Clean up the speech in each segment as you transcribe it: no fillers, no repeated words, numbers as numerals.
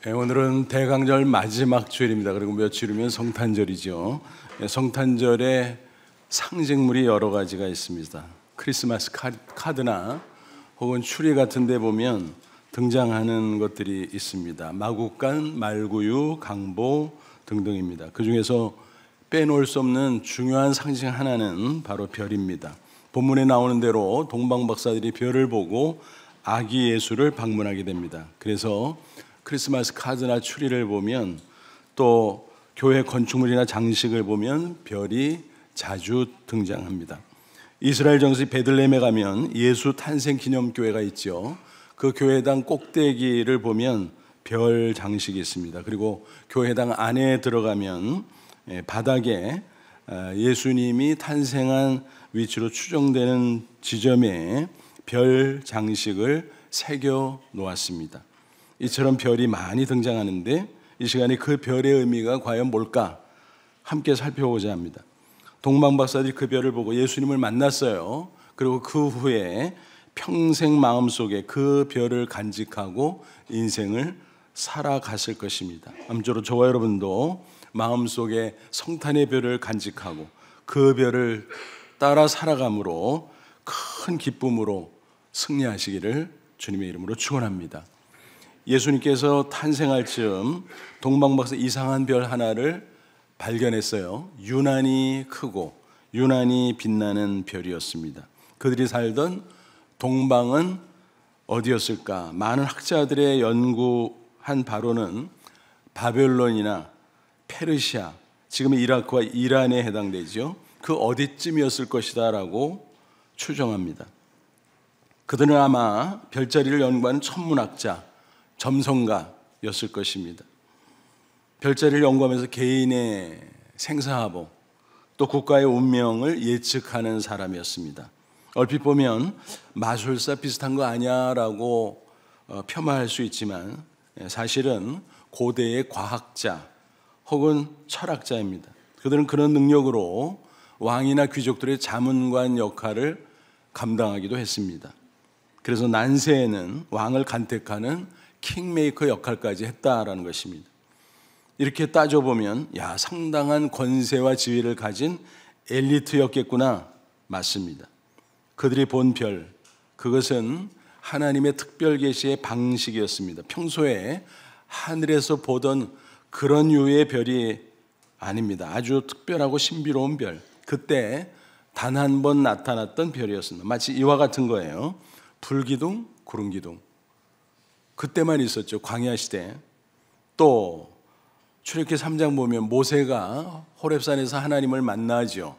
오늘은 대강절 마지막 주일입니다. 그리고 며칠 후면 성탄절이죠. 성탄절에 상징물이 여러 가지가 있습니다. 크리스마스 카드나 혹은 추리 같은 데 보면 등장하는 것들이 있습니다. 마국간, 말구유, 강보 등등입니다. 그 중에서 빼놓을 수 없는 중요한 상징 하나는 바로 별입니다. 본문에 나오는 대로 동방박사들이 별을 보고 아기 예수를 방문하게 됩니다. 그래서 크리스마스 카드나 추리를 보면 또 교회 건축물이나 장식을 보면 별이 자주 등장합니다. 이스라엘 정식 베들레헴에 가면 예수 탄생 기념교회가 있죠. 그 교회당 꼭대기를 보면 별 장식이 있습니다. 그리고 교회당 안에 들어가면 바닥에 예수님이 탄생한 위치로 추정되는 지점에 별 장식을 새겨 놓았습니다. 이처럼 별이 많이 등장하는데 이 시간에 그 별의 의미가 과연 뭘까 함께 살펴보자 합니다. 동방박사들이 그 별을 보고 예수님을 만났어요. 그리고 그 후에 평생 마음속에 그 별을 간직하고 인생을 살아갔을 것입니다. 아무쪼록 저와 여러분도 마음속에 성탄의 별을 간직하고 그 별을 따라 살아감으로 큰 기쁨으로 승리하시기를 주님의 이름으로 축원합니다. 예수님께서 탄생할 즈음 동방박사 이상한 별 하나를 발견했어요. 유난히 크고 유난히 빛나는 별이었습니다. 그들이 살던 동방은 어디였을까? 많은 학자들의 연구한 바로는 바벨론이나 페르시아, 지금의 이라크와 이란에 해당되죠. 그 어디쯤이었을 것이다 라고 추정합니다. 그들은 아마 별자리를 연구하는 천문학자, 점성가였을 것입니다. 별자리를 연구하면서 개인의 생사하복 또 국가의 운명을 예측하는 사람이었습니다. 얼핏 보면 마술사 비슷한 거 아니야 라고 폄하할 수 있지만 사실은 고대의 과학자 혹은 철학자입니다. 그들은 그런 능력으로 왕이나 귀족들의 자문관 역할을 감당하기도 했습니다. 그래서 난세에는 왕을 간택하는 킹메이커 역할까지 했다라는 것입니다. 이렇게 따져보면 상당한 권세와 지위를 가진 엘리트였겠구나. 맞습니다. 그들이 본 별, 그것은 하나님의 특별 계시의 방식이었습니다. 평소에 하늘에서 보던 그런 유의 별이 아닙니다. 아주 특별하고 신비로운 별, 그때 단 한 번 나타났던 별이었습니다. 마치 이와 같은 거예요. 불기둥, 구름기둥. 그때만 있었죠. 광야 시대. 또 출애굽기 3장 보면 모세가 호렙산에서 하나님을 만나죠.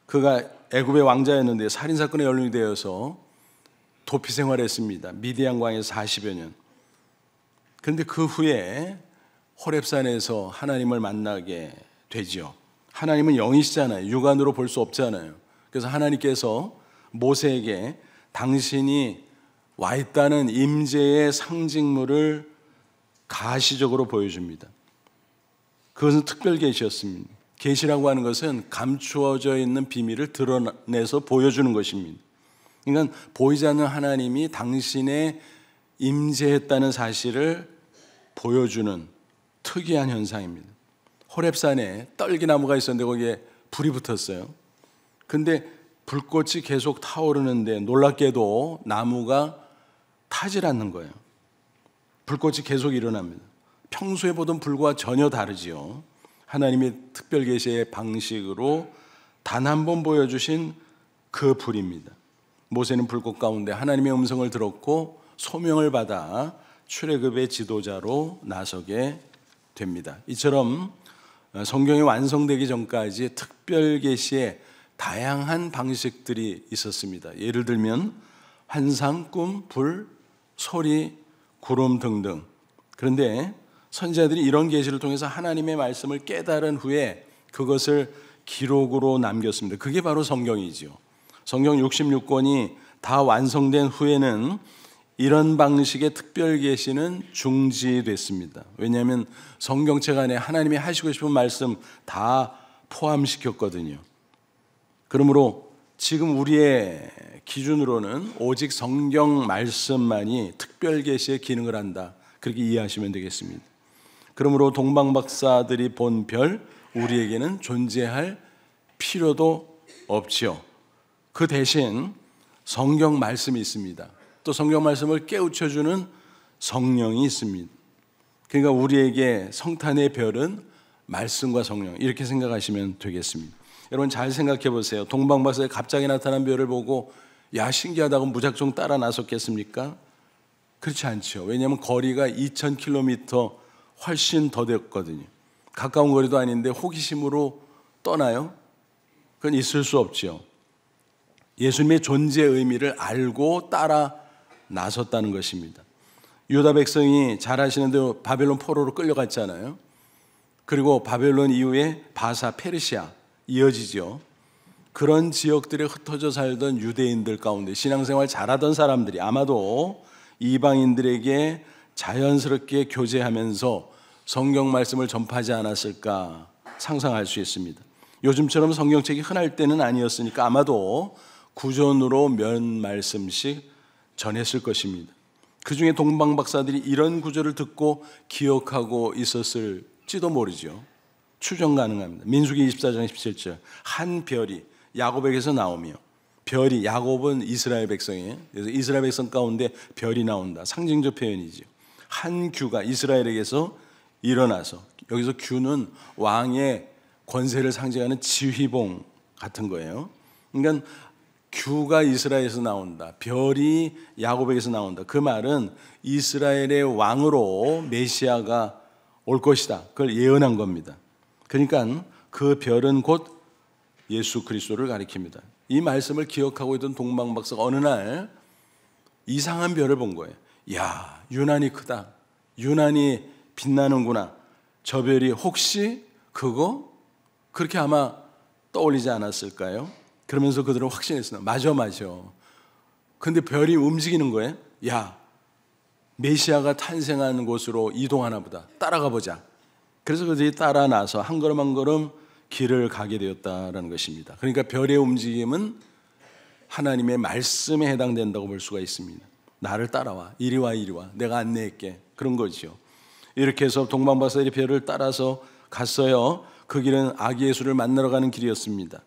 그가 애굽의 왕자였는데 살인사건에 연루이 되어서 도피 생활했습니다. 미디안 광야에서 40여 년. 그런데 그 후에 호렙산에서 하나님을 만나게 되죠. 하나님은 영이시잖아요. 육안으로 볼 수 없잖아요. 그래서 하나님께서 모세에게 당신이 와 있다는 임재의 상징물을 가시적으로 보여줍니다. 그것은 특별 계시였습니다. 계시라고 하는 것은 감추어져 있는 비밀을 드러내서 보여주는 것입니다. 그러니까 보이지 않는 하나님이 당신의 임재했다는 사실을 보여주는 특이한 현상입니다. 호렙산에 떨기나무가 있었는데 거기에 불이 붙었어요. 근데 불꽃이 계속 타오르는데 놀랍게도 나무가 타질 않는 거예요. 불꽃이 계속 일어납니다. 평소에 보던 불과 전혀 다르지요. 하나님의 특별 계시의 방식으로 단 한 번 보여주신 그 불입니다. 모세는 불꽃 가운데 하나님의 음성을 들었고 소명을 받아 출애굽의 지도자로 나서게 됩니다. 이처럼 성경이 완성되기 전까지 특별 계시의 다양한 방식들이 있었습니다. 예를 들면 환상, 꿈, 불, 소리, 구름 등등. 그런데 선지자들이 이런 계시를 통해서 하나님의 말씀을 깨달은 후에 그것을 기록으로 남겼습니다. 그게 바로 성경이죠. 성경 66권이 다 완성된 후에는 이런 방식의 특별 계시는 중지됐습니다. 왜냐하면 성경책 안에 하나님이 하시고 싶은 말씀 다 포함시켰거든요. 그러므로 지금 우리의 기준으로는 오직 성경 말씀만이 특별 계시의 기능을 한다. 그렇게 이해하시면 되겠습니다. 그러므로 동방박사들이 본 별, 우리에게는 존재할 필요도 없지요. 그 대신 성경 말씀이 있습니다. 또 성경 말씀을 깨우쳐주는 성령이 있습니다. 그러니까 우리에게 성탄의 별은 말씀과 성령, 이렇게 생각하시면 되겠습니다. 여러분 잘 생각해 보세요. 동방박사에 갑자기 나타난 별을 보고 야 신기하다고 무작정 따라 나섰겠습니까? 그렇지 않죠. 왜냐하면 거리가 2000km 훨씬 더 됐거든요. 가까운 거리도 아닌데 호기심으로 떠나요? 그건 있을 수 없죠. 예수님의 존재의 의미를 알고 따라 나섰다는 것입니다. 유다 백성이 잘 아시는 대로 바벨론 포로로 끌려갔잖아요. 그리고 바벨론 이후에 바사, 페르시아 이어지죠. 그런 지역들에 흩어져 살던 유대인들 가운데 신앙생활 잘하던 사람들이 아마도 이방인들에게 자연스럽게 교제하면서 성경 말씀을 전파하지 않았을까 상상할 수 있습니다. 요즘처럼 성경책이 흔할 때는 아니었으니까 아마도 구전으로 몇 말씀씩 전했을 것입니다. 그 중에 동방박사들이 이런 구절을 듣고 기억하고 있었을지도 모르죠. 추정 가능합니다. 민수기 24장 17절 한 별이 야곱에게서 나오며, 별이, 야곱은 이스라엘 백성이에요. 그래서 이스라엘 백성 가운데 별이 나온다. 상징적 표현이죠. 한 규가 이스라엘에게서 일어나서, 여기서 규는 왕의 권세를 상징하는 지휘봉 같은 거예요. 그러니까 규가 이스라엘에서 나온다, 별이 야곱에게서 나온다. 그 말은 이스라엘의 왕으로 메시아가 올 것이다, 그걸 예언한 겁니다. 그러니까 그 별은 곧 예수 그리스도를 가리킵니다. 이 말씀을 기억하고 있던 동방박사가 어느 날 이상한 별을 본 거예요. 야, 유난히 크다, 유난히 빛나는구나. 저 별이 혹시 그거? 그렇게 아마 떠올리지 않았을까요? 그러면서 그들은 확신했어요. 맞아. 근데 별이 움직이는 거예요. 야, 메시아가 탄생하는 곳으로 이동하나 보다, 따라가 보자. 그래서 그들이 따라 나서 한 걸음 한 걸음 길을 가게 되었다는 것입니다. 그러니까 별의 움직임은 하나님의 말씀에 해당된다고 볼 수가 있습니다. 나를 따라와, 이리 와, 내가 안내할게, 그런 거죠. 이렇게 해서 동방박사들이 별을 따라서 갔어요. 그 길은 아기 예수를 만나러 가는 길이었습니다.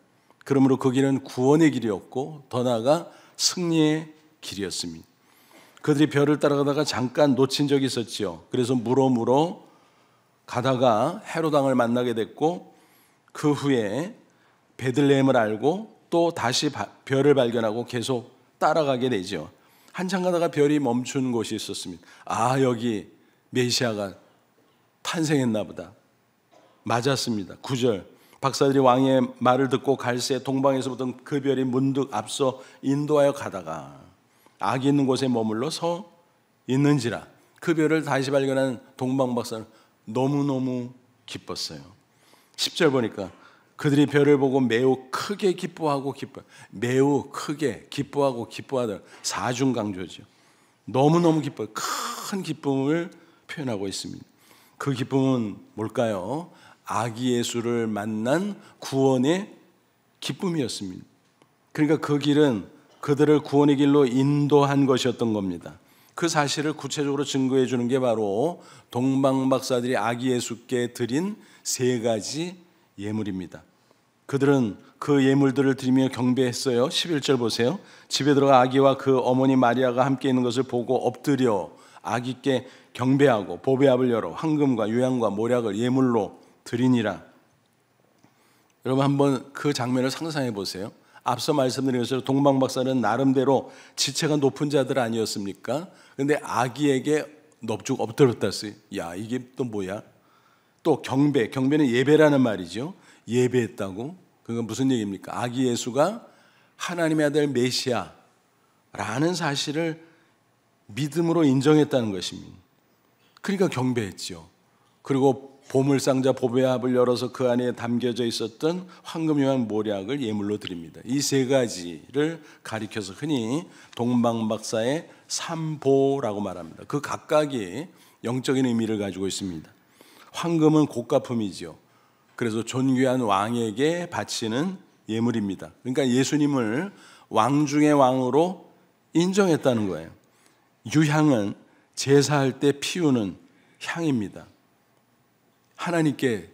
그러므로 그 길은 구원의 길이었고 더 나아가 승리의 길이었습니다. 그들이 별을 따라가다가 잠깐 놓친 적이 있었지요. 그래서 물어 가다가 헤롯 왕을 만나게 됐고, 그 후에 베들레헴을 알고 또 다시 별을 발견하고 계속 따라가게 되죠. 한참 가다가 별이 멈춘 곳이 있었습니다. 아, 여기 메시아가 탄생했나 보다. 맞았습니다. 9절 박사들이 왕의 말을 듣고 갈새 동방에서 보던 그 별이 문득 앞서 인도하여 가다가 악이 있는 곳에 머물러 서 있는지라. 그 별을 다시 발견한 동방 박사는 너무너무 기뻤어요. 10절 보니까 그들이 별을 보고 매우 크게 기뻐하고 매우 크게 기뻐하다. 사중 강조죠. 너무너무 기뻐요. 큰 기쁨을 표현하고 있습니다. 그 기쁨은 뭘까요? 아기 예수를 만난 구원의 기쁨이었습니다. 그러니까 그 길은 그들을 구원의 길로 인도한 것이었던 겁니다. 그 사실을 구체적으로 증거해 주는 게 바로 동방박사들이 아기 예수께 드린 3가지 예물입니다. 그들은 그 예물들을 드리며 경배했어요. 11절 보세요. 집에 들어가 아기와 그 어머니 마리아가 함께 있는 것을 보고 엎드려 아기께 경배하고 보배압을 열어 황금과 유향과 모략을 예물로 드리니라. 여러분 한번 그 장면을 상상해 보세요. 앞서 말씀드린 것처럼 동방박사는 나름대로 지체가 높은 자들 아니었습니까? 근데 아기에게 넙죽 엎드렸다 했어요. 야, 이게 또 뭐야? 또 경배는 예배라는 말이죠. 예배했다고? 그건 무슨 얘기입니까? 아기 예수가 하나님의 아들 메시아라는 사실을 믿음으로 인정했다는 것입니다. 그러니까 경배했죠. 그리고 보물상자 보배압을 열어서 그 안에 담겨져 있었던 황금유황 모략을 예물로 드립니다. 이 3가지를 가리켜서 흔히 동방박사의 3보라고 말합니다. 그 각각이 영적인 의미를 가지고 있습니다. 황금은 고가품이죠. 그래서 존귀한 왕에게 바치는 예물입니다. 그러니까 예수님을 왕 중의 왕으로 인정했다는 거예요. 유향은 제사할 때 피우는 향입니다. 하나님께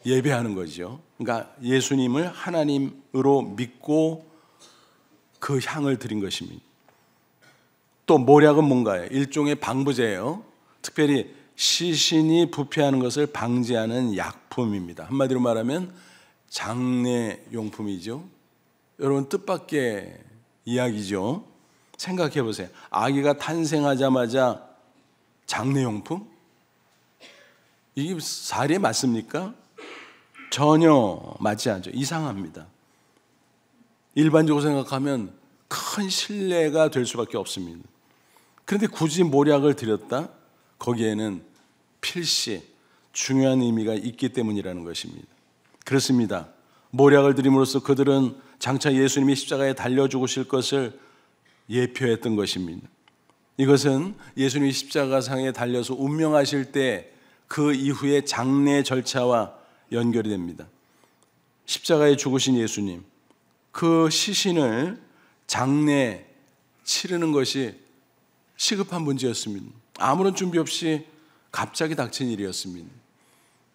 예배하는 거죠. 그러니까 예수님을 하나님으로 믿고 그 향을 드린 것입니다. 또 모략은 뭔가요? 일종의 방부제예요. 특별히 시신이 부패하는 것을 방지하는 약품입니다. 한마디로 말하면 장례용품이죠. 여러분, 뜻밖의 이야기죠. 생각해 보세요. 아기가 탄생하자마자 장례용품? 이게 사례 맞습니까? 전혀 맞지 않죠. 이상합니다. 일반적으로 생각하면 큰 신뢰가 될 수밖에 없습니다. 그런데 굳이 모략을 드렸다? 거기에는 필시 중요한 의미가 있기 때문이라는 것입니다. 그렇습니다. 모략을 드림으로써 그들은 장차 예수님이 십자가에 달려 죽으실 것을 예표했던 것입니다. 이것은 예수님이 십자가상에 달려서 운명하실 때 그 이후의 장례 절차와 연결이 됩니다. 십자가에 죽으신 예수님, 그 시신을 장례 치르는 것이 시급한 문제였습니다. 아무런 준비 없이 갑자기 닥친 일이었습니다.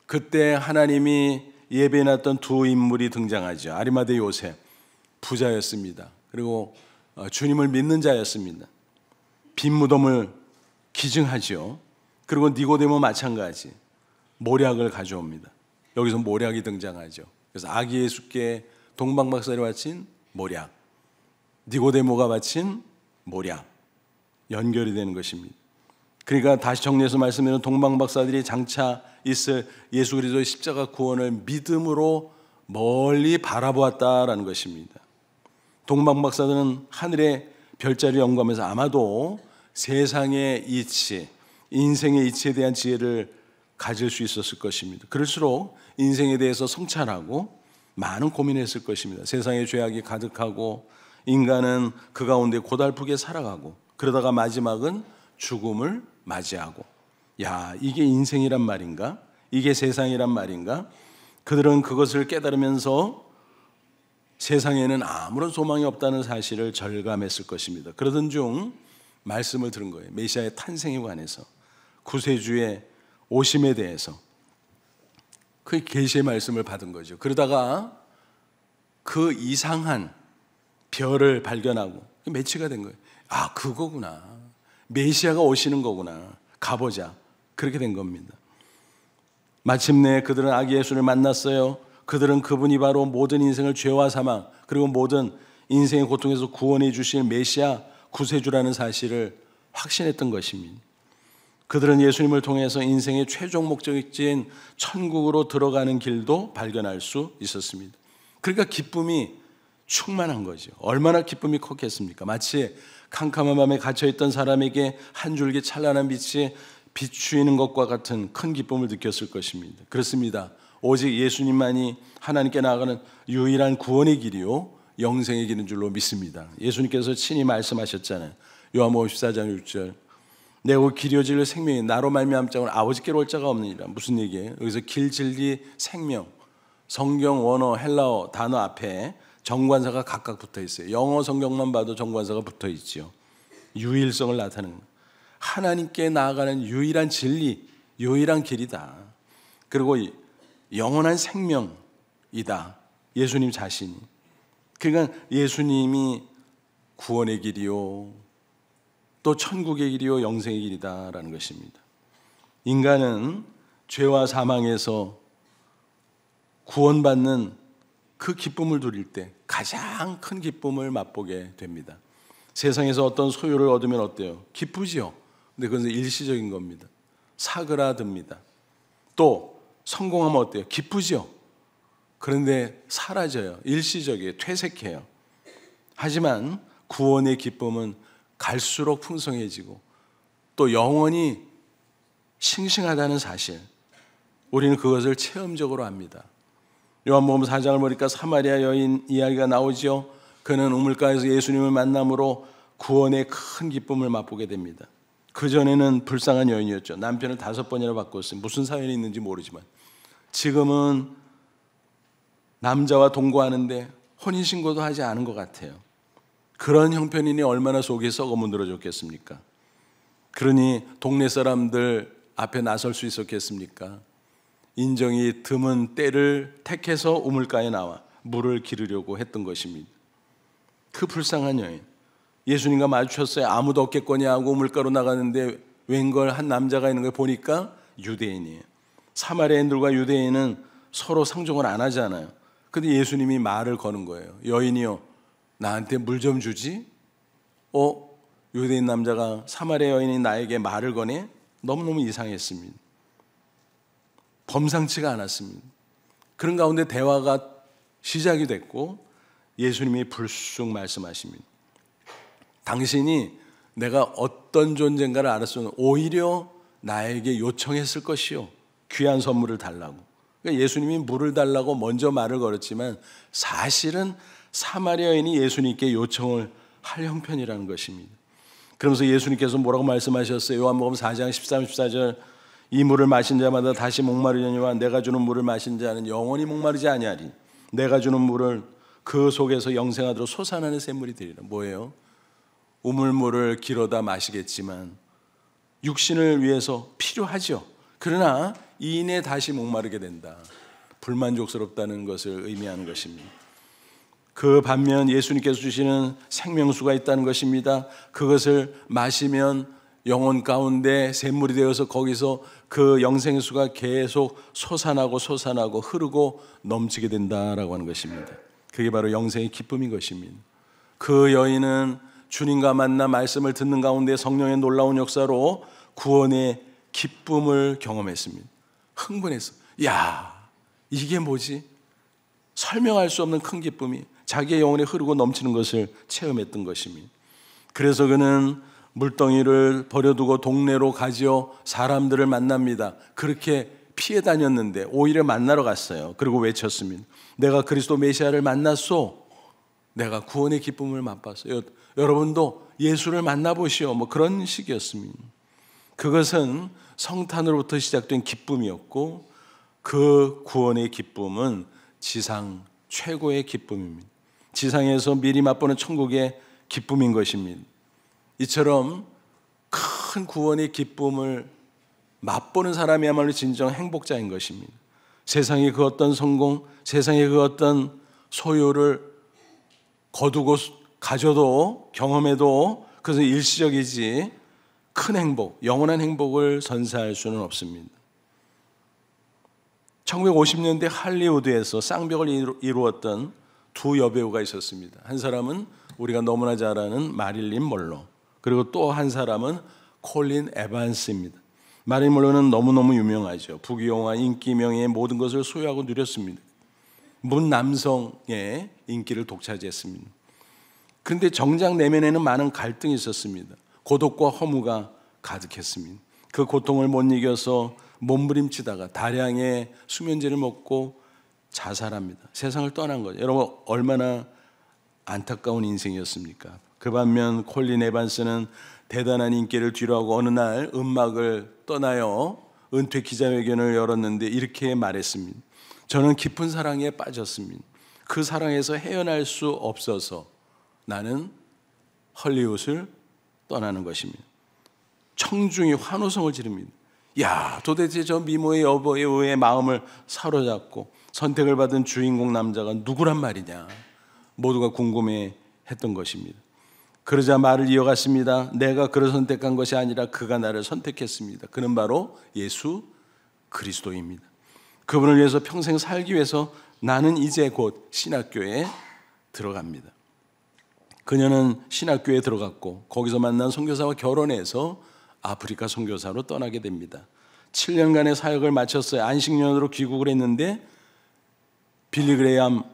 그때 하나님이 예배해놨던 두 인물이 등장하죠. 아리마대 요셉, 부자였습니다. 그리고 주님을 믿는 자였습니다. 빈 무덤을 기증하죠. 그리고 니고데모 마찬가지 모략을 가져옵니다. 여기서 모략이 등장하죠. 그래서 아기 예수께 동방박사를 바친 모략, 니고데모가 바친 모략, 연결이 되는 것입니다. 그러니까 다시 정리해서 말씀드리면 동방박사들이 장차 있을 예수 그리스도의 십자가 구원을 믿음으로 멀리 바라보았다라는 것입니다. 동방박사들은 하늘의 별자리 연구하면서 아마도 세상의 이치, 인생의 이치에 대한 지혜를 가질 수 있었을 것입니다. 그럴수록 인생에 대해서 성찰하고 많은 고민했을 것입니다. 세상의 죄악이 가득하고 인간은 그 가운데 고달프게 살아가고 그러다가 마지막은 죽음을 맞이하고, 야, 이게 인생이란 말인가? 이게 세상이란 말인가? 그들은 그것을 깨달으면서 세상에는 아무런 소망이 없다는 사실을 절감했을 것입니다. 그러던 중 말씀을 들은 거예요. 메시아의 탄생에 관해서, 구세주의 오심에 대해서 그 계시의 말씀을 받은 거죠. 그러다가 그 이상한 별을 발견하고 매치가 된 거예요. 아, 그거구나. 메시아가 오시는 거구나. 가보자. 그렇게 된 겁니다. 마침내 그들은 아기 예수를 만났어요. 그들은 그분이 바로 모든 인생을 죄와 사망 그리고 모든 인생의 고통에서 구원해 주실 메시아 구세주라는 사실을 확신했던 것입니다. 그들은 예수님을 통해서 인생의 최종 목적지인 천국으로 들어가는 길도 발견할 수 있었습니다. 그러니까 기쁨이 충만한 거죠. 얼마나 기쁨이 컸겠습니까? 마치 캄캄한 밤에 갇혀있던 사람에게 한 줄기 찬란한 빛이 비추이는 것과 같은 큰 기쁨을 느꼈을 것입니다. 그렇습니다. 오직 예수님만이 하나님께 나아가는 유일한 구원의 길이요 영생의 길인 줄로 믿습니다. 예수님께서 친히 말씀하셨잖아요. 요한복음 14장 6절, 내가 길이요 진리요 생명이 나로 말미암지 않고는 아버지께로 올 자가 없느니라. 무슨 얘기예요? 여기서 길, 진리, 생명, 성경 원어 헬라어 단어 앞에 정관사가 각각 붙어 있어요. 영어 성경만 봐도 정관사가 붙어 있죠. 유일성을 나타내는 거예요. 하나님께 나아가는 유일한 진리, 유일한 길이다. 그리고 영원한 생명이다. 예수님 자신이. 그러니까 예수님이 구원의 길이요, 또 천국의 길이요, 영생의 길이다라는 것입니다. 인간은 죄와 사망에서 구원받는 그 기쁨을 누릴 때 가장 큰 기쁨을 맛보게 됩니다. 세상에서 어떤 소유를 얻으면 어때요? 기쁘지요. 근데 그것은 일시적인 겁니다. 사그라듭니다. 또 성공하면 어때요? 기쁘지요. 그런데 사라져요. 일시적이에요. 퇴색해요. 하지만 구원의 기쁨은 갈수록 풍성해지고 또 영원히 싱싱하다는 사실, 우리는 그것을 체험적으로 압니다. 요한복음 4장을 보니까 사마리아 여인 이야기가 나오죠. 그는 우물가에서 예수님을 만남으로 구원의 큰 기쁨을 맛보게 됩니다. 그전에는 불쌍한 여인이었죠. 남편을 5번이나 바꿨어요. 무슨 사연이 있는지 모르지만 지금은 남자와 동거하는데 혼인신고도 하지 않은 것 같아요. 그런 형편이니 얼마나 속이 썩어 문드러졌겠습니까? 그러니 동네 사람들 앞에 나설 수 있었겠습니까? 인정이 드문 때를 택해서 우물가에 나와 물을 기르려고 했던 것입니다. 그 불쌍한 여인, 예수님과 마주쳤어요. 아무도 없겠거니 하고 우물가로 나가는데 웬걸 한 남자가 있는 걸 보니까 유대인이에요. 사마리아인들과 유대인은 서로 상종을 안 하잖아요. 근데 예수님이 말을 거는 거예요. 여인이요, 나한테 물 좀 주지? 유대인 남자가 사마리아 여인이 나에게 말을 거네? 너무너무 이상했습니다. 범상치가 않았습니다. 그런 가운데 대화가 시작이 됐고 예수님이 불쑥 말씀하십니다. 당신이 내가 어떤 존재인가를 알았으면 오히려 나에게 요청했을 것이요, 귀한 선물을 달라고. 그러니까 예수님이 물을 달라고 먼저 말을 걸었지만 사실은 사마리아 여인이 예수님께 요청을 할 형편이라는 것입니다. 그러면서 예수님께서 뭐라고 말씀하셨어요? 요한복음 4장 13, 14절, 이 물을 마신 자마다 다시 목마르려니와 내가 주는 물을 마신 자는 영원히 목마르지 아니하리. 내가 주는 물을 그 속에서 영생하도록 솟아나는 샘물이 되리라. 뭐예요? 우물물을 길어다 마시겠지만 육신을 위해서 필요하죠. 그러나 이인에 다시 목마르게 된다. 불만족스럽다는 것을 의미하는 것입니다. 그 반면 예수님께서 주시는 생명수가 있다는 것입니다. 그것을 마시면 영혼 가운데 샘물이 되어서 거기서 그 영생수가 계속 솟아나고 흐르고 넘치게 된다라고 하는 것입니다. 그게 바로 영생의 기쁨인 것입니다. 그 여인은 주님과 만나 말씀을 듣는 가운데 성령의 놀라운 역사로 구원의 기쁨을 경험했습니다. 흥분해서, 야, 이게 뭐지? 설명할 수 없는 큰 기쁨이 자기의 영혼에 흐르고 넘치는 것을 체험했던 것입니다. 그래서 그는 물덩이를 버려두고 동네로 가지어 사람들을 만납니다. 그렇게 피해 다녔는데 오히려 만나러 갔어요. 그리고 외쳤습니다. 내가 그리스도 메시아를 만났소. 내가 구원의 기쁨을 맛봤어요. 여러분도 예수를 만나보시오. 그런 식이었습니다. 그것은 성탄으로부터 시작된 기쁨이었고 그 구원의 기쁨은 지상 최고의 기쁨입니다. 지상에서 미리 맛보는 천국의 기쁨인 것입니다. 이처럼 큰 구원의 기쁨을 맛보는 사람이야말로 진정 행복자인 것입니다. 세상의 그 어떤 성공, 세상의 그 어떤 소유를 거두고 가져도 경험해도 그것은 일시적이지 큰 행복, 영원한 행복을 선사할 수는 없습니다. 1950년대 할리우드에서 쌍벽을 이루었던 두 여배우가 있었습니다. 한 사람은 우리가 너무나 잘 아는 마릴린 먼로, 그리고 또 한 사람은 콜린 에반스입니다. 마릴린 먼로는 너무너무 유명하죠. 부귀영화, 인기, 명예 모든 것을 소유하고 누렸습니다. 문 남성의 인기를 독차지했습니다. 그런데 정작 내면에는 많은 갈등이 있었습니다. 고독과 허무가 가득했습니다. 그 고통을 못 이겨서 몸부림치다가 다량의 수면제를 먹고 자살합니다. 세상을 떠난 거죠. 여러분, 얼마나 안타까운 인생이었습니까? 그 반면 콜린 에반스는 대단한 인기를 뒤로하고 어느 날 음악을 떠나요 은퇴 기자회견을 열었는데 이렇게 말했습니다. 저는 깊은 사랑에 빠졌습니다. 그 사랑에서 헤어날 수 없어서 나는 헐리우드를 떠나는 것입니다. 청중이 환호성을 지릅니다. 야, 도대체 저 미모의 여배우의 마음을 사로잡고 선택을 받은 주인공 남자가 누구란 말이냐, 모두가 궁금해 했던 것입니다. 그러자 말을 이어갔습니다. 내가 그를 선택한 것이 아니라 그가 나를 선택했습니다. 그는 바로 예수 그리스도입니다. 그분을 위해서 평생 살기 위해서 나는 이제 곧 신학교에 들어갑니다. 그녀는 신학교에 들어갔고 거기서 만난 선교사와 결혼해서 아프리카 선교사로 떠나게 됩니다. 7년간의 사역을 마쳤어요. 안식년으로 귀국을 했는데 빌리 그레이엄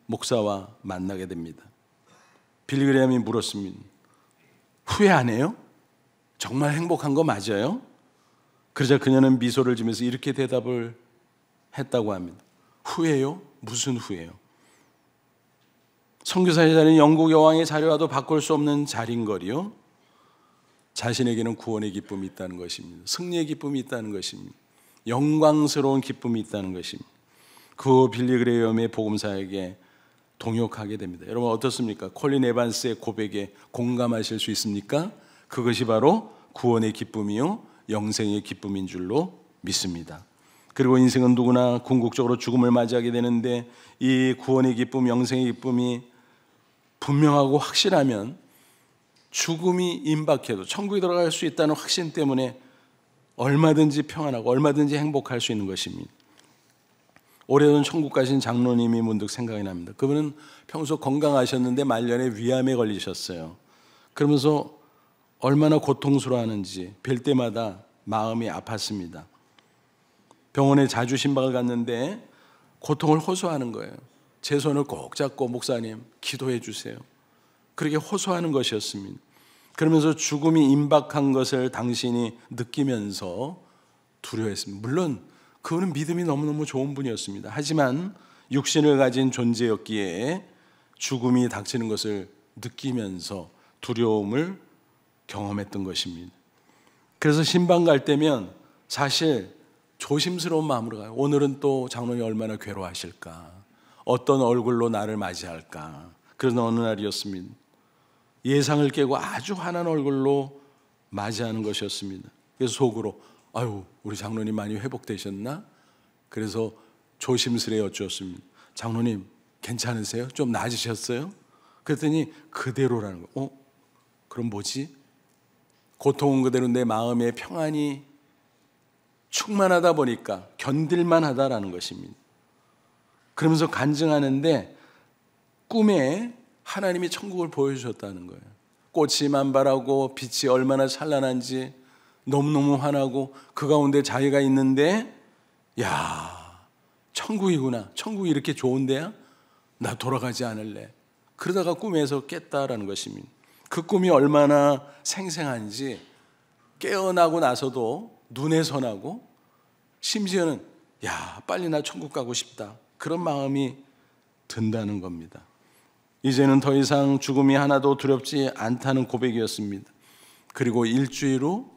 목사와 만나게 됩니다. 빌리 그레이엄이 물었습니다. 후회 안 해요? 정말 행복한 거 맞아요? 그러자 그녀는 미소를 지면서 이렇게 대답을 했다고 합니다. 후회요? 무슨 후회요? 선교사의 자리는 영국 여왕의 자리와도 바꿀 수 없는 자리인거리요. 자신에게는 구원의 기쁨이 있다는 것입니다. 승리의 기쁨이 있다는 것입니다. 영광스러운 기쁨이 있다는 것입니다. 그 빌리 그레이엄의 복음사에게 동역하게 됩니다. 여러분 어떻습니까? 콜린 에반스의 고백에 공감하실 수 있습니까? 그것이 바로 구원의 기쁨이요 영생의 기쁨인 줄로 믿습니다. 그리고 인생은 누구나 궁극적으로 죽음을 맞이하게 되는데 이 구원의 기쁨, 영생의 기쁨이 분명하고 확실하면 죽음이 임박해도 천국에 들어갈 수 있다는 확신 때문에 얼마든지 평안하고 얼마든지 행복할 수 있는 것입니다. 오래전 천국 가신 장로님이 문득 생각이 납니다. 그분은 평소 건강하셨는데 말년에 위암에 걸리셨어요. 그러면서 얼마나 고통스러워하는지 뵐 때마다 마음이 아팠습니다. 병원에 자주 신방을 갔는데 고통을 호소하는 거예요. 제 손을 꼭 잡고 목사님 기도해 주세요. 그렇게 호소하는 것이었습니다. 그러면서 죽음이 임박한 것을 당신이 느끼면서 두려워했습니다. 물론 그분은 믿음이 너무너무 좋은 분이었습니다. 하지만 육신을 가진 존재였기에 죽음이 닥치는 것을 느끼면서 두려움을 경험했던 것입니다. 그래서 신방 갈 때면 사실 조심스러운 마음으로 가요. 오늘은 또 장로님이 얼마나 괴로워하실까, 어떤 얼굴로 나를 맞이할까. 그런 어느 날이었습니다. 예상을 깨고 아주 환한 얼굴로 맞이하는 것이었습니다. 그래서 속으로 아유 우리 장로님 많이 회복되셨나? 그래서 조심스레 여쭈었습니다. 장로님 괜찮으세요? 좀 나아지셨어요? 그랬더니 그대로라는 거예요. 그럼 뭐지? 고통은 그대로 내 마음에 평안이 충만하다 보니까 견딜만 하다라는 것입니다. 그러면서 간증하는데 꿈에 하나님이 천국을 보여주셨다는 거예요. 꽃이 만발하고 빛이 얼마나 찬란한지 너무너무 환하고 그 가운데 자기가 있는데 야 천국이구나, 천국이 이렇게 좋은 데야? 나 돌아가지 않을래. 그러다가 꿈에서 깼다라는 것입니다. 그 꿈이 얼마나 생생한지 깨어나고 나서도 눈에 선하고 심지어는 야 빨리 나 천국 가고 싶다 그런 마음이 든다는 겁니다. 이제는 더 이상 죽음이 하나도 두렵지 않다는 고백이었습니다. 그리고 일주일 후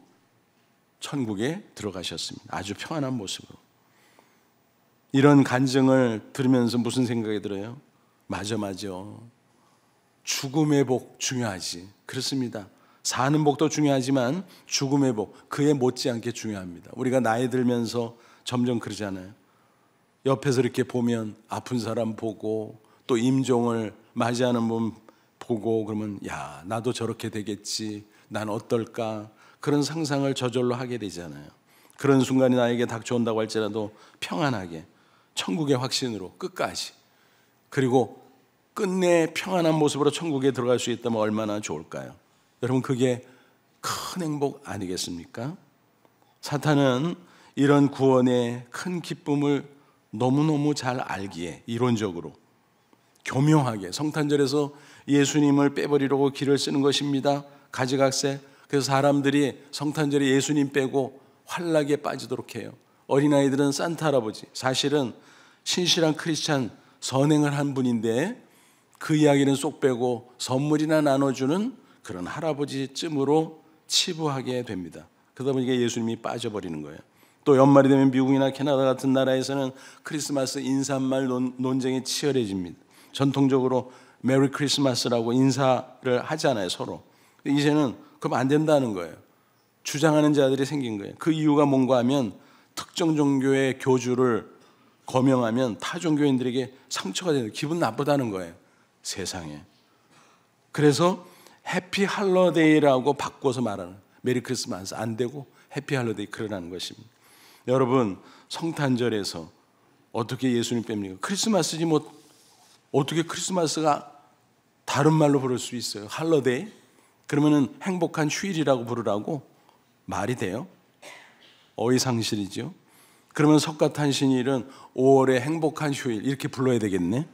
천국에 들어가셨습니다. 아주 평안한 모습으로. 이런 간증을 들으면서 무슨 생각이 들어요? 맞아. 죽음의 복 중요하지. 그렇습니다. 사는 복도 중요하지만 죽음의 복, 그에 못지않게 중요합니다. 우리가 나이 들면서 점점 그러잖아요. 옆에서 이렇게 보면 아픈 사람 보고 또 임종을 맞이하는 분 보고 그러면 야 나도 저렇게 되겠지, 난 어떨까, 그런 상상을 저절로 하게 되잖아요. 그런 순간이 나에게 닥쳐온다고 할지라도 평안하게 천국의 확신으로 끝까지, 그리고 끝내 평안한 모습으로 천국에 들어갈 수 있다면 얼마나 좋을까요? 여러분 그게 큰 행복 아니겠습니까? 사탄은 이런 구원의 큰 기쁨을 너무너무 잘 알기에 이론적으로 교묘하게 성탄절에서 예수님을 빼버리려고 길을 쓰는 것입니다. 가지각색. 그래서 사람들이 성탄절에 예수님 빼고 환락에 빠지도록 해요. 어린아이들은 산타 할아버지, 사실은 신실한 크리스찬 선행을 한 분인데 그 이야기는 쏙 빼고 선물이나 나눠주는 그런 할아버지쯤으로 치부하게 됩니다. 그러다 보니까 예수님이 빠져버리는 거예요. 또 연말이 되면 미국이나 캐나다 같은 나라에서는 크리스마스 인사말 논쟁이 치열해집니다. 전통적으로 메리 크리스마스라고 인사를 하잖아요, 서로. 이제는 그럼 안 된다는 거예요. 주장하는 자들이 생긴 거예요. 그 이유가 뭔가 하면 특정 종교의 교주를 거명하면 타 종교인들에게 상처가 되는, 기분 나쁘다는 거예요, 세상에. 그래서 해피 할러데이라고 바꿔서 말하는, 메리 크리스마스 안 되고 해피 할러데이 그러라는 것입니다. 여러분 성탄절에서 어떻게 예수님 뺍니까? 크리스마스지 뭐 어떻게 크리스마스가 다른 말로 부를 수 있어요? 할러데이? 그러면은 행복한 휴일이라고 부르라고 말이 돼요? 어이상실이죠. 그러면 석가탄신일은 5월의 행복한 휴일 이렇게 불러야 되겠네.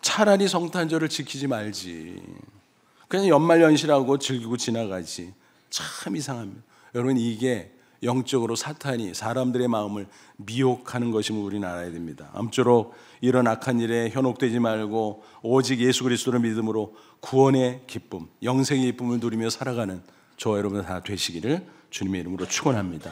차라리 성탄절을 지키지 말지. 그냥 연말연시라고 즐기고 지나가지. 참 이상합니다. 여러분 이게 영적으로 사탄이 사람들의 마음을 미혹하는 것임을 우리는 알아야 됩니다. 아무쪼록 이런 악한 일에 현혹되지 말고 오직 예수 그리스도를 믿음으로 구원의 기쁨, 영생의 기쁨을 누리며 살아가는 저와 여러분 다 되시기를 주님의 이름으로 축원합니다.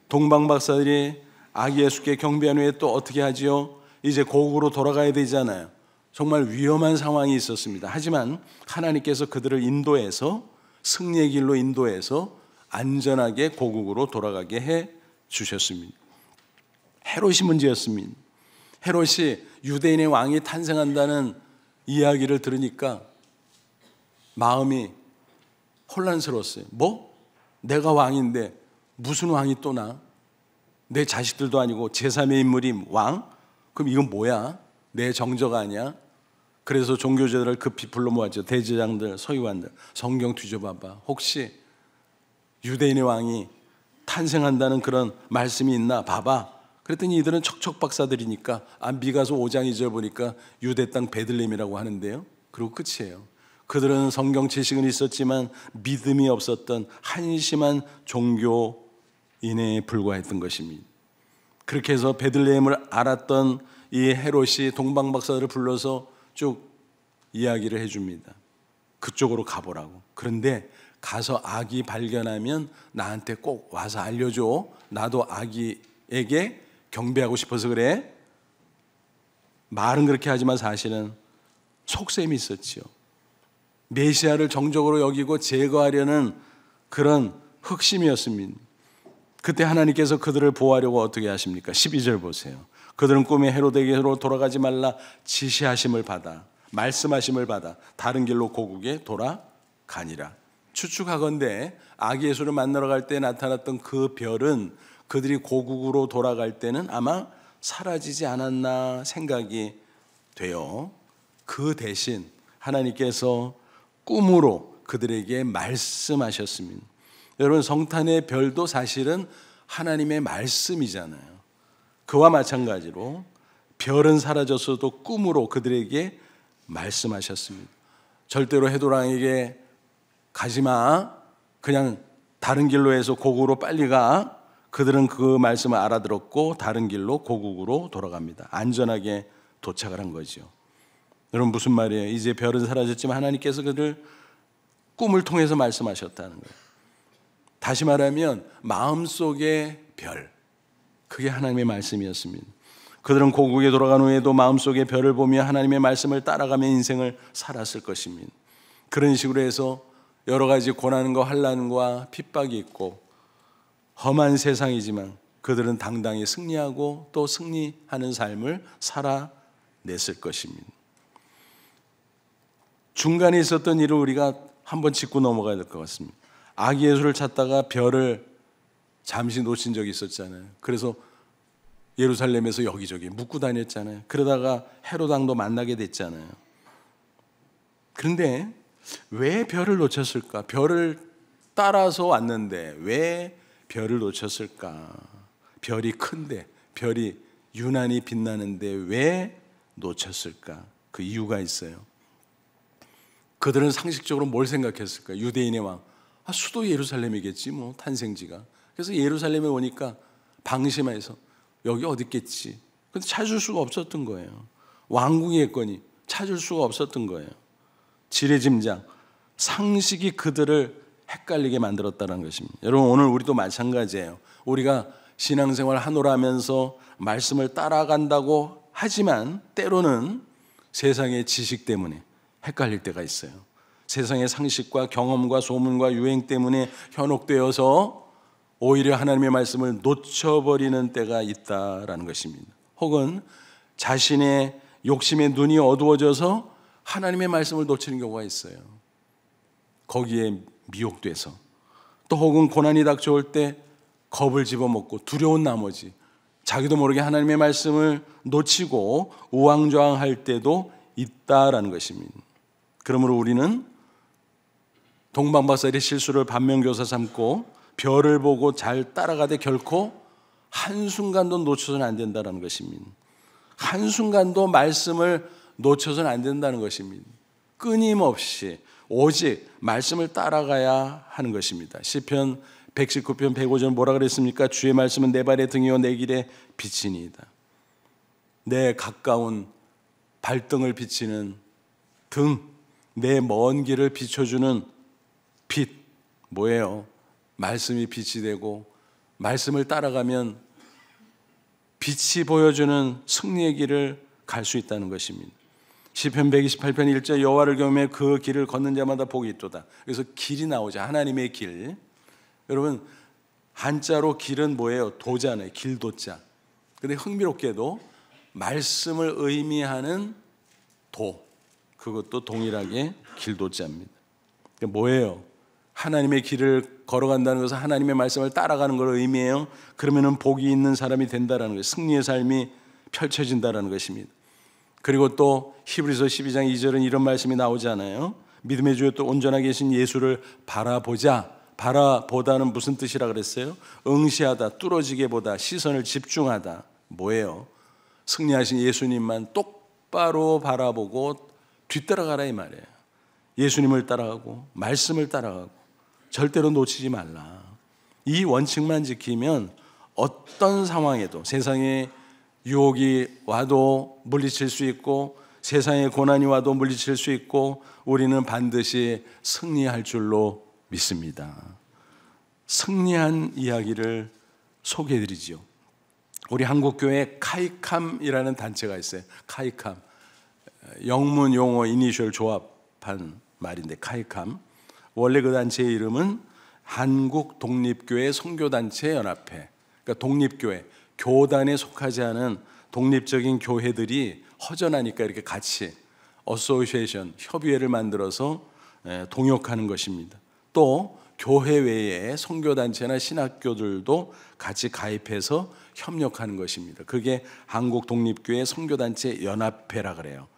동방박사들이 아기 예수께 경배한 후에 또 어떻게 하지요? 이제 고국으로 돌아가야 되잖아요. 정말 위험한 상황이 있었습니다. 하지만 하나님께서 그들을 인도해서 승리의 길로 인도해서 안전하게 고국으로 돌아가게 해 주셨습니다. 헤롯이 문제였습니다. 헤롯이 유대인의 왕이 탄생한다는 이야기를 들으니까 마음이 혼란스러웠어요. 뭐? 내가 왕인데 무슨 왕이 또 나? 내 자식들도 아니고 제3의 인물이 왕? 그럼 이건 뭐야? 내 정저가 아니야? 그래서 종교제들을 급히 불러 모았죠. 대제장들, 서기관들, 성경 뒤져봐봐. 혹시 유대인의 왕이 탄생한다는 그런 말씀이 있나 봐봐. 그랬더니 이들은 척척 박사들이니까 미가서 5장 2절 보니까 유대 땅 베들레헴이라고 하는데요. 그리고 끝이에요. 그들은 성경 지식은 있었지만 믿음이 없었던 한심한 종교인에 불과했던 것입니다. 그렇게 해서 베들레헴을 알았던 이 헤롯이 동방 박사들을 불러서 쭉 이야기를 해줍니다. 그쪽으로 가보라고. 그런데 가서 아기 발견하면 나한테 꼭 와서 알려줘. 나도 아기에게 경배하고 싶어서 그래. 말은 그렇게 하지만 사실은 속셈이 있었지요. 메시아를 정적으로 여기고 제거하려는 그런 흑심이었습니다. 그때 하나님께서 그들을 보호하려고 어떻게 하십니까? 12절 보세요. 그들은 꿈에 헤롯에게로 돌아가지 말라 지시하심을 받아, 말씀하심을 받아 다른 길로 고국에 돌아가니라. 추측하건대 아기 예수를 만나러 갈 때 나타났던 그 별은 그들이 고국으로 돌아갈 때는 아마 사라지지 않았나 생각이 돼요. 그 대신 하나님께서 꿈으로 그들에게 말씀하셨습니다. 여러분, 성탄의 별도 사실은 하나님의 말씀이잖아요. 그와 마찬가지로 별은 사라졌어도 꿈으로 그들에게 말씀하셨습니다. 절대로 헤롯 왕에게 가지마, 그냥 다른 길로 해서 고국으로 빨리 가. 그들은 그 말씀을 알아들었고 다른 길로 고국으로 돌아갑니다. 안전하게 도착을 한 거죠. 여러분, 무슨 말이에요? 이제 별은 사라졌지만 하나님께서 그들 꿈을 통해서 말씀하셨다는 거예요. 다시 말하면 마음속의 별, 그게 하나님의 말씀이었습니다. 그들은 고국에 돌아간 후에도 마음속의 별을 보며 하나님의 말씀을 따라가며 인생을 살았을 것입니다. 그런 식으로 해서 여러 가지 고난과 환난과 핍박이 있고 험한 세상이지만 그들은 당당히 승리하고 또 승리하는 삶을 살아냈을 것입니다. 중간에 있었던 일을 우리가 한번 짚고 넘어가야 될 것 같습니다. 아기 예수를 찾다가 별을 잠시 놓친 적이 있었잖아요. 그래서 예루살렘에서 여기저기 묻고 다녔잖아요. 그러다가 헤롯 왕도 만나게 됐잖아요. 그런데 왜 별을 놓쳤을까? 별을 따라서 왔는데 왜 별을 놓쳤을까? 별이 큰데, 별이 유난히 빛나는데 왜 놓쳤을까? 그 이유가 있어요. 그들은 상식적으로 뭘 생각했을까? 유대인의 왕, 수도 예루살렘이겠지 뭐, 탄생지가. 그래서 예루살렘에 오니까 방심해서 여기 어디 있겠지. 근데 찾을 수가 없었던 거예요. 왕궁이었거니 찾을 수가 없었던 거예요. 지레짐작, 상식이 그들을 헷갈리게 만들었다는 것입니다. 여러분, 오늘 우리도 마찬가지예요. 우리가 신앙생활 하노라면서 말씀을 따라간다고 하지만 때로는 세상의 지식 때문에 헷갈릴 때가 있어요. 세상의 상식과 경험과 소문과 유행 때문에 현혹되어서 오히려 하나님의 말씀을 놓쳐버리는 때가 있다라는 것입니다. 혹은 자신의 욕심의 눈이 어두워져서 하나님의 말씀을 놓치는 경우가 있어요. 거기에 미혹돼서. 또 혹은 고난이 닥쳐올 때 겁을 집어먹고 두려운 나머지 자기도 모르게 하나님의 말씀을 놓치고 우왕좌왕할 때도 있다라는 것입니다. 그러므로 우리는 동방박사의 실수를 반면교사 삼고 별을 보고 잘 따라가되 결코 한순간도 놓쳐서는 안 된다는 것입니다. 한순간도 말씀을 놓쳐서는 안 된다는 것입니다. 끊임없이 오직 말씀을 따라가야 하는 것입니다. 시편 119편 105절 뭐라 그랬습니까? 주의 말씀은 내 발의 등이요 내 길의 빛이니이다. 내 가까운 발등을 비치는 등, 내 먼 길을 비춰주는 빛, 뭐예요? 말씀이 빛이 되고 말씀을 따라가면 빛이 보여주는 승리의 길을 갈 수 있다는 것입니다. 시편 128편 1절 여호와를 경외 그 길을 걷는 자마다 복이 있도다. 그래서 길이 나오죠. 하나님의 길. 여러분 한자로 길은 뭐예요? 도잖아요. 길도자. 근데 흥미롭게도 말씀을 의미하는 도, 그것도 동일하게 길도자입니다. 그러니까 뭐예요? 하나님의 길을 걸어간다는 것은 하나님의 말씀을 따라가는 걸 의미해요. 그러면은 복이 있는 사람이 된다라는 거예요. 승리의 삶이 펼쳐진다라는 것입니다. 그리고 또 히브리서 12장 2절은 이런 말씀이 나오잖아요. 믿음의 주여 또 온전하게 계신 예수를 바라보자. 바라보다는 무슨 뜻이라 그랬어요? 응시하다, 뚫어지게 보다, 시선을 집중하다. 뭐예요? 승리하신 예수님만 똑바로 바라보고 뒤따라가라 이 말이에요. 예수님을 따라가고 말씀을 따라가고 절대로 놓치지 말라. 이 원칙만 지키면 어떤 상황에도 세상에 유혹이 와도 물리칠 수 있고 세상에 고난이 와도 물리칠 수 있고 우리는 반드시 승리할 줄로 믿습니다. 승리한 이야기를 소개해드리죠. 우리 한국교회 카이캄이라는 단체가 있어요. 카이캄, 영문 용어 이니셜 조합한 말인데 카이캄. 원래 그 단체의 이름은 한국독립교회 선교단체 연합회. 그러니까 독립교회, 교단에 속하지 않은 독립적인 교회들이 허전하니까 이렇게 같이 어소시에이션, 협의회를 만들어서 동역하는 것입니다. 또 교회 외에 선교단체나 신학교들도 같이 가입해서 협력하는 것입니다. 그게 한국독립교회 선교단체 연합회라 그래요.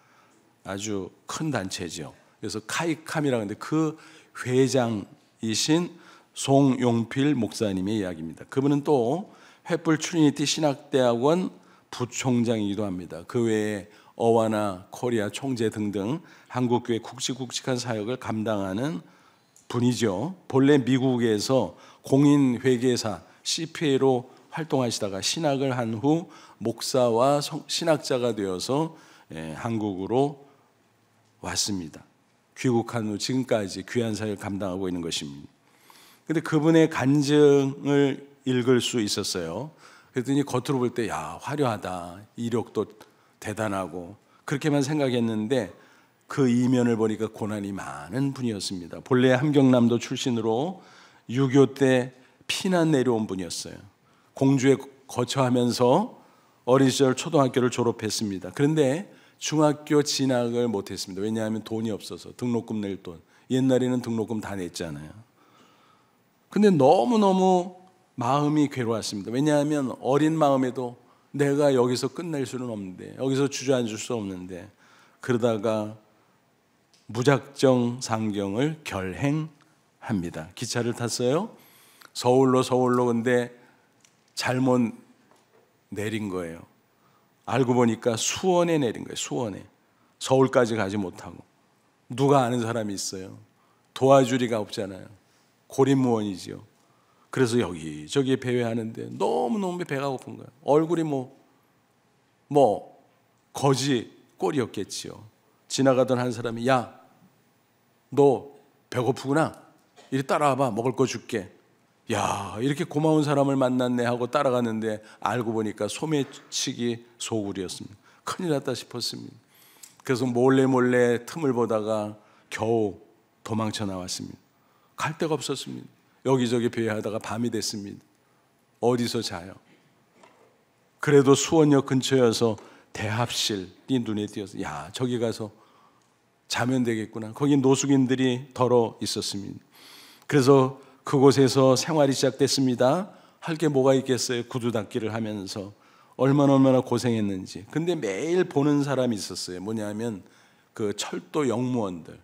아주 큰 단체죠. 그래서 카이캄이라고 하는데 그 회장이신 송용필 목사님의 이야기입니다. 그분은 또 횃불 트리니티 신학대학원 부총장이기도 합니다. 그 외에 어와나 코리아 총재 등등 한국교회 굵직굵직한 사역을 감당하는 분이죠. 본래 미국에서 공인회계사 CPA로 활동하시다가 신학을 한 후 목사와 신학자가 되어서 한국으로 왔습니다. 귀국한 후 지금까지 귀한 사역을 감당하고 있는 것입니다. 그런데 그분의 간증을 읽을 수 있었어요. 그랬더니 겉으로 볼 때 야 화려하다, 이력도 대단하고 그렇게만 생각했는데 그 이면을 보니까 고난이 많은 분이었습니다. 본래 함경남도 출신으로 6.25 때 피난 내려온 분이었어요. 공주에 거처하면서 어린 시절 초등학교를 졸업했습니다. 그런데 중학교 진학을 못했습니다. 왜냐하면 돈이 없어서 등록금 낼 돈. 옛날에는 등록금 다 냈잖아요. 근데 너무너무 마음이 괴로웠습니다. 왜냐하면 어린 마음에도 내가 여기서 끝낼 수는 없는데, 여기서 주저앉을 수 없는데, 그러다가 무작정 상경을 결행합니다. 기차를 탔어요. 서울로 근데 잘못 내린 거예요. 알고 보니까 수원에 내린 거예요. 수원에. 서울까지 가지 못하고. 누가 아는 사람이 있어요. 도와줄 리가 없잖아요. 고립무원이지요. 그래서 여기저기 배회하는데 너무너무 배가 고픈 거예요. 얼굴이 거지 꼴이었겠지요. 지나가던 한 사람이 야, 너 배고프구나. 이리 따라와봐. 먹을 거 줄게. 야, 이렇게 고마운 사람을 만났네 하고 따라갔는데 알고 보니까 소매치기 소굴이었습니다. 큰일 났다 싶었습니다. 그래서 몰래 틈을 보다가 겨우 도망쳐 나왔습니다. 갈 데가 없었습니다. 여기저기 배회하다가 밤이 됐습니다. 어디서 자요? 그래도 수원역 근처여서 대합실이 눈에 띄어서 야, 저기 가서 자면 되겠구나. 거기 노숙인들이 덜어 있었습니다. 그래서 그곳에서 생활이 시작됐습니다. 할 게 뭐가 있겠어요? 구두 닦기를 하면서 얼마나 고생했는지. 근데 매일 보는 사람이 있었어요. 뭐냐면 그 철도 영무원들.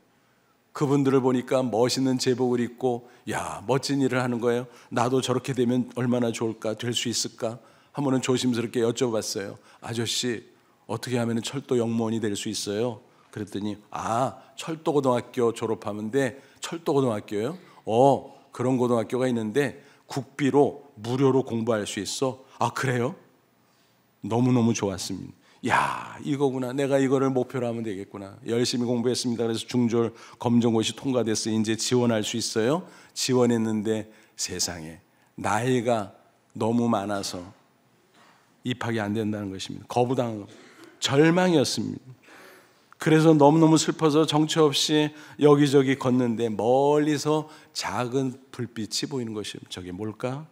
그분들을 보니까 멋있는 제복을 입고 야, 멋진 일을 하는 거예요. 나도 저렇게 되면 얼마나 좋을까? 될 수 있을까? 한 번은 조심스럽게 여쭤봤어요. 아저씨, 어떻게 하면 철도 영무원이 될 수 있어요? 그랬더니 철도고등학교 졸업하면 돼. 철도고등학교요? 그런 고등학교가 있는데 국비로 무료로 공부할 수 있어. 그래요? 너무너무 좋았습니다. 야, 이거구나. 내가 이거를 목표로 하면 되겠구나. 열심히 공부했습니다. 그래서 중졸 검정고시 통과됐어요. 이제 지원할 수 있어요. 지원했는데 세상에 나이가 너무 많아서 입학이 안 된다는 것입니다. 거부당하고 절망이었습니다. 그래서 너무너무 슬퍼서 정처 없이 여기저기 걷는데 멀리서 작은 불빛이 보이는 것이, 저게 뭘까?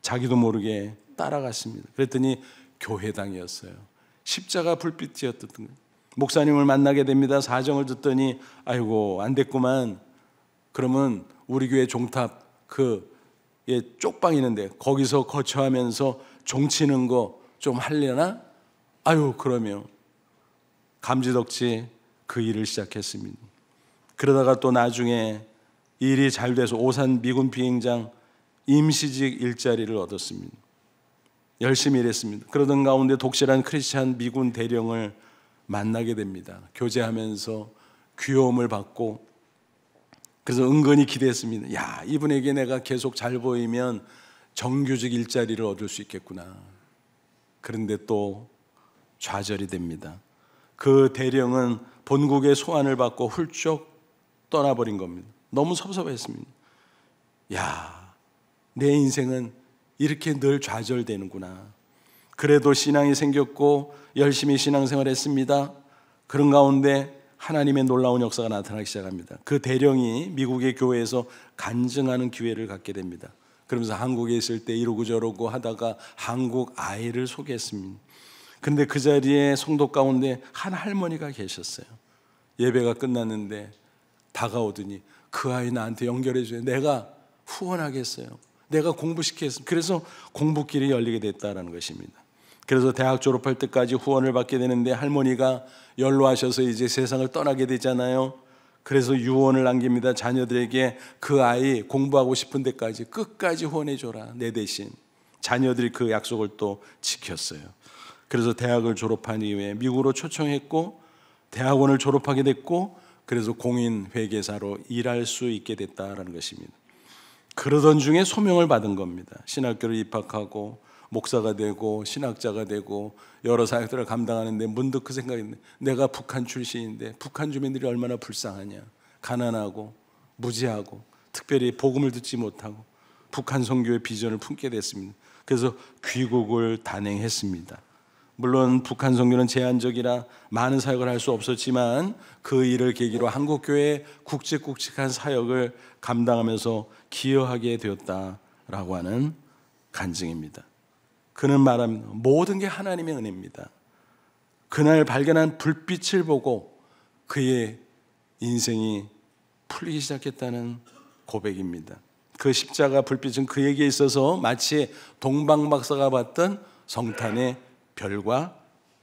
자기도 모르게 따라갔습니다. 그랬더니 교회당이었어요. 십자가 불빛이었던 거예요. 목사님을 만나게 됩니다. 사정을 듣더니 아이고 안 됐구만. 그러면 우리 교회 종탑 쪽방 있는데 거기서 거처하면서 종치는 거 좀 하려나? 아유, 그러면 감지덕지 그 일을 시작했습니다. 그러다가 또 나중에 일이 잘 돼서 오산 미군 비행장 임시직 일자리를 얻었습니다. 열심히 일했습니다. 그러던 가운데 독실한 크리스찬 미군 대령을 만나게 됩니다. 교제하면서 귀여움을 받고, 그래서 은근히 기대했습니다. 야, 이분에게 내가 계속 잘 보이면 정규직 일자리를 얻을 수 있겠구나. 그런데 또 좌절이 됩니다. 그 대령은 본국의 소환을 받고 훌쩍 떠나버린 겁니다. 너무 섭섭했습니다. 야, 내 인생은 이렇게 늘 좌절되는구나. 그래도 신앙이 생겼고 열심히 신앙생활했습니다. 그런 가운데 하나님의 놀라운 역사가 나타나기 시작합니다. 그 대령이 미국의 교회에서 간증하는 기회를 갖게 됩니다. 그러면서 한국에 있을 때 이러고 저러고 하다가 한국 아이를 소개했습니다. 근데 그 자리에 성도 가운데 한 할머니가 계셨어요. 예배가 끝났는데 다가오더니 그 아이 나한테 연결해 줘요. 내가 후원하겠어요. 내가 공부시키겠습니다. 그래서 공부길이 열리게 됐다는 것입니다. 그래서 대학 졸업할 때까지 후원을 받게 되는데 할머니가 연로하셔서 이제 세상을 떠나게 되잖아요. 그래서 유언을 남깁니다. 자녀들에게 그 아이 공부하고 싶은 데까지 끝까지 후원해 줘라, 내 대신. 자녀들이 그 약속을 또 지켰어요. 그래서 대학을 졸업한 이후에 미국으로 초청했고 대학원을 졸업하게 됐고, 그래서 공인회계사로 일할 수 있게 됐다는 것입니다. 그러던 중에 소명을 받은 겁니다. 신학교를 입학하고 목사가 되고 신학자가 되고 여러 사역들을 감당하는데 문득 그 생각이 있는데, 내가 북한 출신인데 북한 주민들이 얼마나 불쌍하냐. 가난하고 무지하고 특별히 복음을 듣지 못하고 북한 선교의 비전을 품게 됐습니다. 그래서 귀국을 단행했습니다. 물론 북한 선교는 제한적이라 많은 사역을 할 수 없었지만 그 일을 계기로 한국교회의 굵직굵직한 사역을 감당하면서 기여하게 되었다라고 하는 간증입니다. 그는 말합니다. 모든 게 하나님의 은혜입니다. 그날 발견한 불빛을 보고 그의 인생이 풀리기 시작했다는 고백입니다. 그 십자가 불빛은 그에게 있어서 마치 동방박사가 봤던 성탄의 별과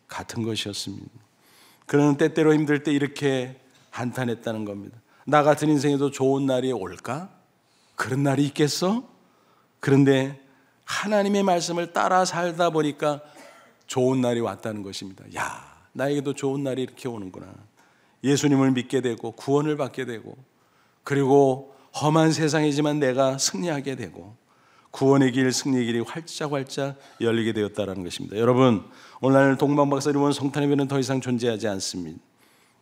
같은 것이었습니다. 그는 때때로 힘들 때 이렇게 한탄했다는 겁니다. 나 같은 인생에도 좋은 날이 올까? 그런 날이 있겠어? 그런데 하나님의 말씀을 따라 살다 보니까 좋은 날이 왔다는 것입니다. 야, 나에게도 좋은 날이 이렇게 오는구나. 예수님을 믿게 되고 구원을 받게 되고, 그리고 험한 세상이지만 내가 승리하게 되고 구원의 길, 승리의 길이 활짝활짝 열리게 되었다는 것입니다. 여러분, 오늘 동방박사 이루은 성탄의 별은 더 이상 존재하지 않습니다.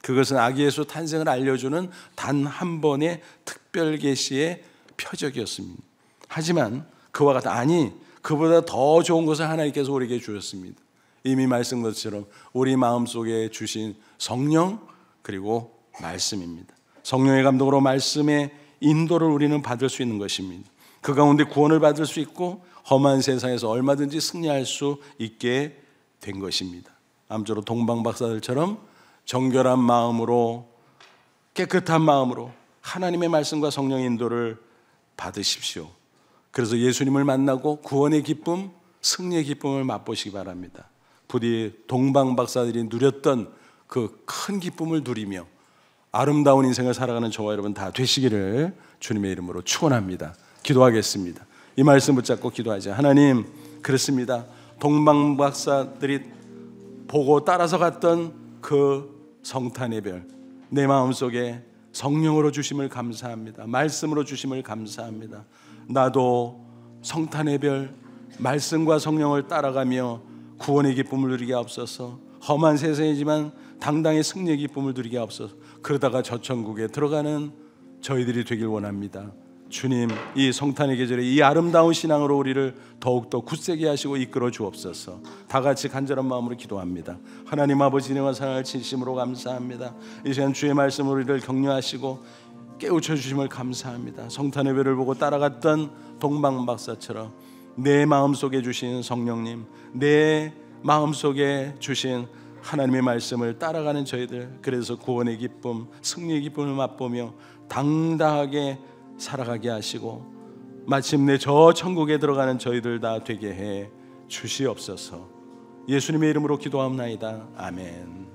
그것은 아기 예수 탄생을 알려주는 단 한 번의 특별 계시의 표적이었습니다. 하지만 그와 같은, 아니 그보다 더 좋은 것을 하나님께서 우리에게 주셨습니다. 이미 말씀 것처럼 우리 마음속에 주신 성령, 그리고 말씀입니다. 성령의 감동으로 말씀의 인도를 우리는 받을 수 있는 것입니다. 그 가운데 구원을 받을 수 있고 험한 세상에서 얼마든지 승리할 수 있게 된 것입니다. 아무쪼록 동방박사들처럼 정결한 마음으로, 깨끗한 마음으로 하나님의 말씀과 성령의 인도를 받으십시오. 그래서 예수님을 만나고 구원의 기쁨, 승리의 기쁨을 맛보시기 바랍니다. 부디 동방박사들이 누렸던 그 큰 기쁨을 누리며 아름다운 인생을 살아가는 저와 여러분 다 되시기를 주님의 이름으로 축원합니다. 기도하겠습니다. 이 말씀 붙잡고 기도하자. 하나님, 그렇습니다. 동방박사들이 보고 따라서 갔던 그 성탄의 별, 내 마음속에 성령으로 주심을 감사합니다. 말씀으로 주심을 감사합니다. 나도 성탄의 별, 말씀과 성령을 따라가며 구원의 기쁨을 누리게 하옵소서. 험한 세상이지만 당당히 승리의 기쁨을 누리게 하옵소서. 그러다가 저 천국에 들어가는 저희들이 되길 원합니다. 주님, 이 성탄의 계절에 이 아름다운 신앙으로 우리를 더욱더 굳세게 하시고 이끌어 주옵소서. 다 같이 간절한 마음으로 기도합니다. 하나님 아버지, 은혜와 사랑을 진심으로 감사합니다. 이 시간 주의 말씀으로 우리를 격려하시고 깨우쳐 주심을 감사합니다. 성탄의 별을 보고 따라갔던 동방박사처럼 내 마음속에 주신 성령님, 내 마음속에 주신 하나님의 말씀을 따라가는 저희들, 그래서 구원의 기쁨, 승리의 기쁨을 맛보며 당당하게 살아가게 하시고 마침내 저 천국에 들어가는 저희들 다 되게 해 주시옵소서. 예수님의 이름으로 기도합나이다. 아멘.